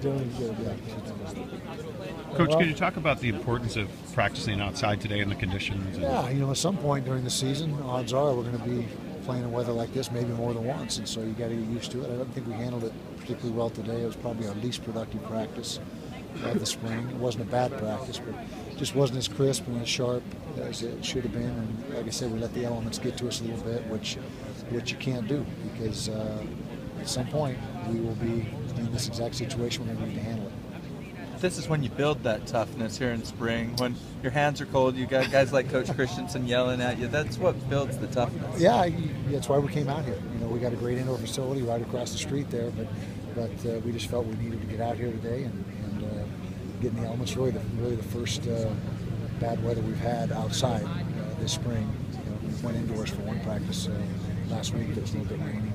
doing good. Yeah, she's doing good. Coach, can you talk about the importance of practicing outside today and the conditions? Yeah, you know, at some point during the season, odds are we're going to be playing in weather like this maybe more than once, and so you got to get used to it. I don't think we handled it particularly well today. It was probably our least productive practice of the spring. It wasn't a bad practice, but it just wasn't as crisp and as sharp as it should have been. And like I said, we let the elements get to us a little bit, which you can't do, because at some point we will be in this exact situation where we need to handle it. This is when you build that toughness here in spring. When your hands are cold, you got guys like Coach Christensen yelling at you. That's what builds the toughness. Yeah, that's why we came out here. You know, we got a great indoor facility right across the street there, but we just felt we needed to get out here today and get in the elements. Really the first bad weather we've had outside this spring. You know, we went indoors for one practice last week. It was a little bit rainy,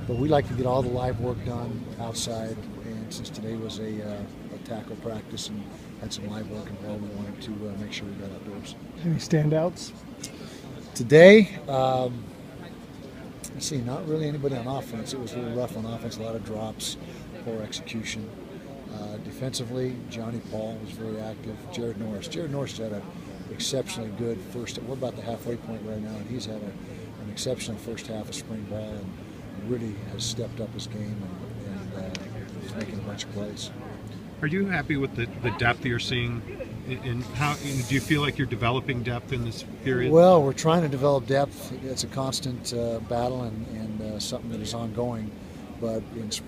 but we like to get all the live work done outside. And since today was a tackle practice and had some live work involved, we wanted to make sure we got outdoors. Any standouts? Today, let's see, not really anybody on offense. It was a little rough on offense, a lot of drops, poor execution. Defensively, Johnny Paul was very active. Jared Norris had an exceptionally good first. We're about the halfway point right now, and he's had an exceptional first half of spring ball and really has stepped up his game and he's making a bunch of plays. Are you happy with the depth you're seeing? And how do you feel like you're developing depth in this period? Well, we're trying to develop depth. It's a constant battle and something that is ongoing. But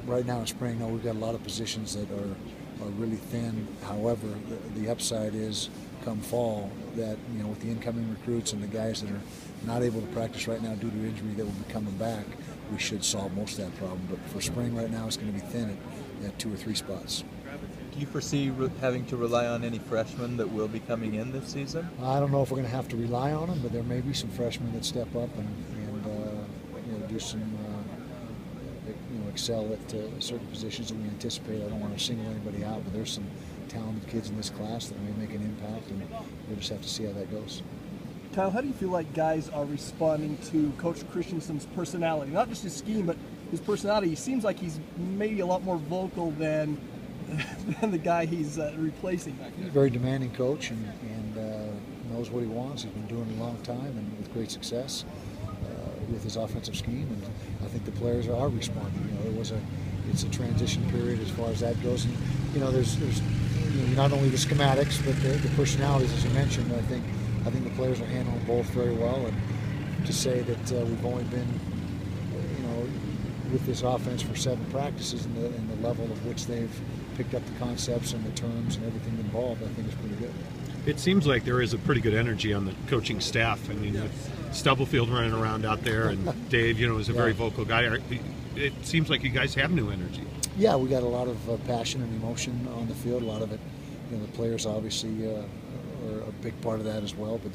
right now in spring, no, we've got a lot of positions that are really thin. However, the upside is come fall that, you know, with the incoming recruits and the guys that are not able to practice right now due to injury that will be coming back, we should solve most of that problem. But for spring right now, it's going to be thin at 2 or 3 spots. Do you foresee having to rely on any freshmen that will be coming in this season? I don't know if we're going to have to rely on them, but there may be some freshmen that step up and you know, do some excel at certain positions that we anticipate. I don't want to single anybody out, but there's some talented kids in this class that may make an impact, and we'll just have to see how that goes. Kyle, how do you feel like guys are responding to Coach Christensen's personality? Not just his scheme, but his personality. He seems like he's maybe a lot more vocal than the guy he's replacing. He's a very demanding coach and knows what he wants. He's been doing it a long time and with great success with his offensive scheme. And I think the players are responding. You know, it's a transition period as far as that goes. And you know, there's not only the schematics but the personalities, as you mentioned. I think the players are handling both very well. And to say that we've only been, you know, with this offense for 7 practices and the level of which they've picked up the concepts and the terms and everything involved, I think is pretty good. It seems like there is a pretty good energy on the coaching staff. I mean, Stubblefield running around out there, and Dave, you know, is a very vocal guy. It seems like you guys have new energy. Yeah, we got a lot of passion and emotion on the field. A lot of it, you know, the players obviously are a big part of that as well. But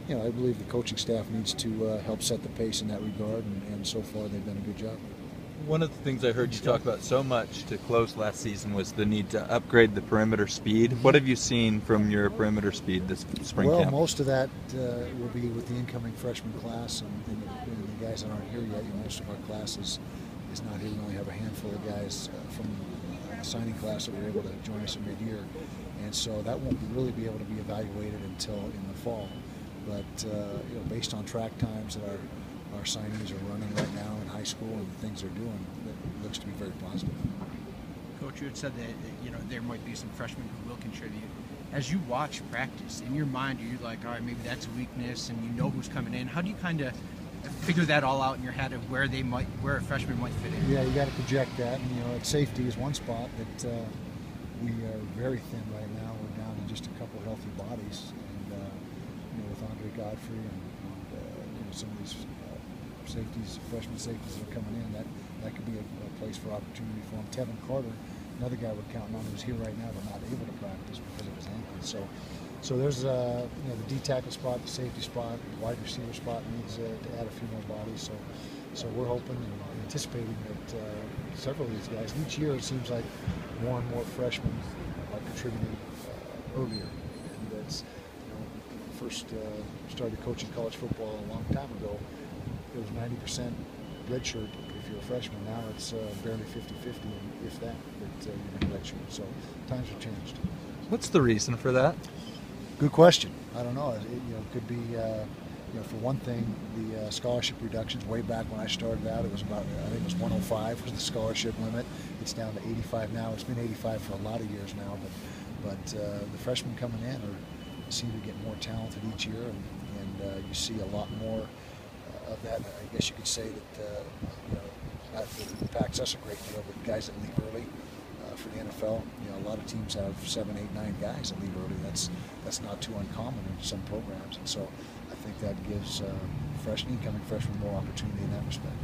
you know, I believe the coaching staff needs to help set the pace in that regard, and so far they've done a good job. One of the things I heard you talk about so much to close last season was the need to upgrade the perimeter speed. What have you seen from your perimeter speed this spring camp? Well, most of that will be with the incoming freshman class and the guys that aren't here yet. You know, most of our class is not here. We only have a handful of guys from the signing class that were able to join us in mid-year. And so that won't really be able to be evaluated until in the fall. But you know, based on track times that our signees are running right now in high school and the things they're doing, it looks to be very positive. Coach, you had said that, you know, there might be some freshmen who will contribute. As you watch practice, in your mind, are you like, all right, maybe that's a weakness, and you know who's coming in? How do you kind of figure that all out in your head of where a freshman might fit in? Yeah, you got to project that. And, you know, at safety is one spot that we are very thin right now. We're down to just a couple healthy bodies, and you know, with Andre Godfrey and you know, some of these freshman safeties that are coming in, that could be a place for opportunity for him. Tevin Carter, another guy we're counting on, who's here right now but not able to practice because of his ankle. So there's you know, the D tackle spot, the safety spot, the wide receiver spot needs to add a few more bodies. So we're hoping and anticipating that several of these guys, each year it seems like more and more freshmen are contributing earlier. And that's, you know, when I first started coaching college football a long time ago, it was 90% redshirt if you're a freshman. Now it's barely 50-50, if that you're going to redshirt. So times have changed. What's the reason for that? Good question. I don't know. It could be, for one thing, the scholarship reductions. Way back when I started out, it was about, I think it was 105 was the scholarship limit. It's down to 85 now. It's been 85 for a lot of years now, but the freshmen coming in seem to get more talented each year, and you see a lot more of that. I guess you could say that it impacts us a great deal with guys that leave early. For the NFL, a lot of teams have 7, 8, 9 guys that leave early. That's not too uncommon in some programs, and so I think that gives incoming freshmen more opportunity in that respect.